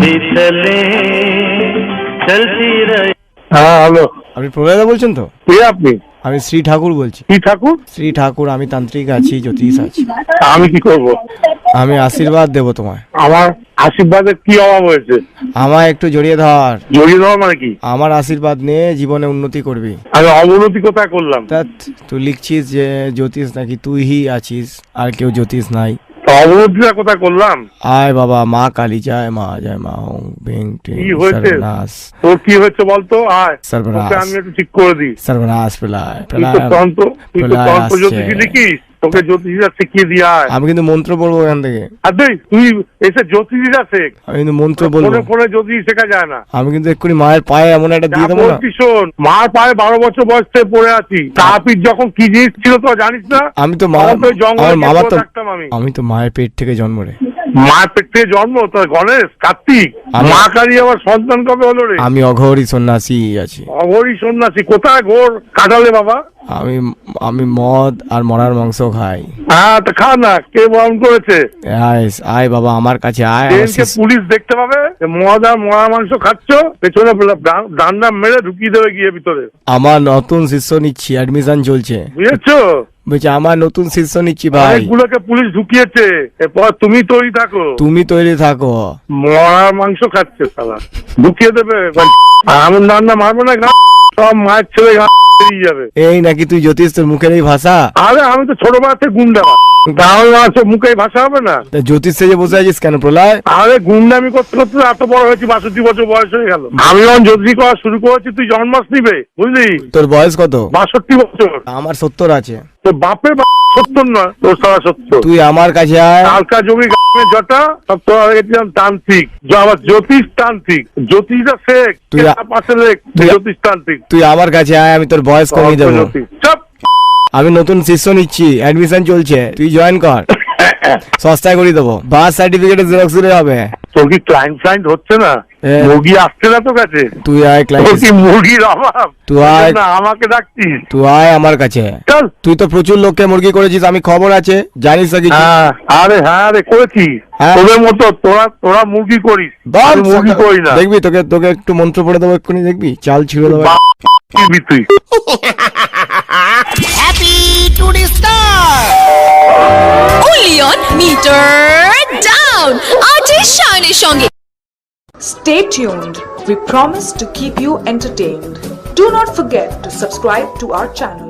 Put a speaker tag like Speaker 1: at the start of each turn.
Speaker 1: भी चले चलती रहे।
Speaker 2: হ্যাঁ হ্যালো,
Speaker 3: আপনি প্রলয়দা বলছেন তো?
Speaker 2: কে আপনি?
Speaker 3: আমি শ্রী ঠাকুর বলছি।
Speaker 2: কি ঠাকুর?
Speaker 3: শ্রী ঠাকুর, আমি তান্ত্রিক আছি, জ্যোতিষ আছি।
Speaker 2: আমি কি করব?
Speaker 3: আমি আশীর্বাদ দেবো তোমায়।
Speaker 2: আমার আশীর্বাদের কি অভাব হয়েছে?
Speaker 3: আমায় একটু জড়িয়ে ধর।
Speaker 2: জড়িয়ে দেওয়া মানে কি?
Speaker 3: আমার আশীর্বাদ নিয়ে জীবনে উন্নতি করবি।
Speaker 2: আমি অবনতি কোথায় করলাম?
Speaker 3: তা তুই লিখছিস যে জ্যোতিষ নাকি তুইই আছিস, আর কেউ জ্যোতিষ নাই।
Speaker 2: অবনতিটা কোথায় করলাম?
Speaker 3: আয় বাবা, মা কালী জয় মা, জয় মা ওং বেং টেং
Speaker 2: কি হয়েছে?
Speaker 3: সর্বনাশ
Speaker 2: তোর কি হয়েছে বলতো? আয়,
Speaker 3: সর্বনাশ।
Speaker 2: তোকে আমি একটু ঠিক করে দিই।
Speaker 3: সর্বনাশ প্রলয়
Speaker 2: তুই তো তন্ত্র
Speaker 3: প্রলয় আসছে।
Speaker 2: জ্যোতিষী লিখিস, তোকে জ্যোতিষীরা শিখিয়ে দিয়ে আয়।
Speaker 3: আমি কিন্তু মন্ত্র পড়বো এখান থেকে।
Speaker 2: আর তুই এসে জ্যোতিষীরা শেখ।
Speaker 3: আমি কিন্তু মন্ত্র বলবো।
Speaker 2: ফোনে ফোনে জ্যোতিষী শেখা যায় না।
Speaker 3: আমি কিন্তু এক্ষুনি মায়ের পায়ে এমন একটা দিয়ে দেবো না।
Speaker 2: বলছি শোন, মার পায়ে 12 বছর বয়স থেকে পড়ে আছি। তাপির যখন কি জিনিস ছিল তো জানিস না?
Speaker 3: আমি তো
Speaker 2: তখন তো ওই জঙ্গলে
Speaker 3: আমার মামা তো
Speaker 2: থাকতাম আমি।
Speaker 3: আমি তো মায়ের পেট থেকে জন্ম রে।
Speaker 2: মায়ের পেট থেকে জন্ম তোর গণেশ কার্তিক, মা কালী আবার সন্তান কবে হলো রে?
Speaker 3: আমি অঘোরী সন্ন্যাসী আছি।
Speaker 2: অঘোরী সন্ন্যাসী কোথায় ঘোর কাটালে বাবা?
Speaker 3: আমি আমি মদ আর মরার মাংস খাই।
Speaker 2: হ্যাঁ তো খা না, কে বরণ করেছে?
Speaker 3: আয় আয় বাবা আমার কাছে আয়। আমার
Speaker 2: ট্রেনকে পুলিশ দেখতে পাবে যে মদ আর মরা মাংস খাচ্ছ, পেছনে ডান্ডা মেরে ঢুকিয়ে দেবে গিয়ে ভিতরে।
Speaker 3: আমার নতুন শিষ্য নিচ্ছি, অ্যাডমিশন চলছে,
Speaker 2: বুঝেছো?
Speaker 3: বলছি আমার নতুন শিষ্য নিচ্ছি ভাই।
Speaker 2: অনেকগুলোকে পুলিশ ঢুকিয়েছে, এরপর তুমি তৈরি থাকো।
Speaker 3: তুমি তৈরি থাকো।
Speaker 2: মরার মাংস খাচ্ছে শালা, ঢুকিয়ে দেবে। এমন রান্না মারবে না, সব মায়ের ছেলে বেরিয়ে যাবে।
Speaker 3: এই নাকি তুই জ্যোতিষ, তোর মুখের এই ভাষা?
Speaker 2: আরে আমি তো ছোটবেলা থেকে গুন্ডা, তাহলে আছে মুখে ভাষা হবে না?
Speaker 3: তা জ্যোতিষ সেজে বসে আছিস কেন প্রলয়?
Speaker 2: আরে গুন্ডামি করতে করতে এত বড় হয়েছি, 62 বছর বয়স হয়ে গেল। আমি যখন জ্যোতিষী করা শুরু করেছি তুই জন্মাস নিবে, বুঝলি?
Speaker 3: তোর বয়স কত?
Speaker 2: 62 বছর।
Speaker 3: আমার 70 আছে।
Speaker 2: তোর বাপের 70 নয়, তোর 70।
Speaker 3: তুই আমার কাছে আয়।
Speaker 2: কালকা জমি জটা সব তোর গেছিলাম তান্ত্রিক, আবার জ্যোতিষ তান্ত্রিক, জ্যোতিষটা শেখ,
Speaker 3: তুই
Speaker 2: পাশে লেখ জ্যোতিষ তান্ত্রিক।
Speaker 3: তুই আমার কাছে আয়, আমি তোর বয়স কমিয়ে দেবো।
Speaker 2: সব
Speaker 3: আমি নতুন শিষ্য নিচ্ছি, অ্যাডমিশন চলছে, তুই জয়েন কর, সস্তায় করে দেবো। বার্থ সার্টিফিকেট জেরক্স দিলে হবে।
Speaker 2: তোর কি ক্লায়েন্ট হচ্ছে না? মুরগি আসছে না তোর কাছে?
Speaker 3: তুই আয়
Speaker 2: তোর কি মুরগির অভাব?
Speaker 3: তুই আয়
Speaker 2: না আমাকে ডাকছিস?
Speaker 3: তুই আয় আমার কাছে।
Speaker 2: চল।
Speaker 3: তুই তো প্রচুর লোককে মুরগি করেছিস, আমি খবর আছে, জানিস না কিছু?
Speaker 2: হ্যাঁ, আরে হ্যাঁ রে করেছি।
Speaker 3: হ্যাঁ।
Speaker 2: তোদের মতো তোরা মুরগি করিস,
Speaker 3: বাহ,
Speaker 2: আমি মুরগি করি না।
Speaker 3: দেখবি তোকে একটু মন্ত্র পড়ে দেবো এক্ষুনি, দেখবি চাল ছিঁড়ে দেবো।
Speaker 2: কি তুই?
Speaker 4: Happy to the star! Only on Meter Down! Artist Shine Songe.
Speaker 5: Stay tuned. We promise to keep you entertained. Do not forget to subscribe to our channel.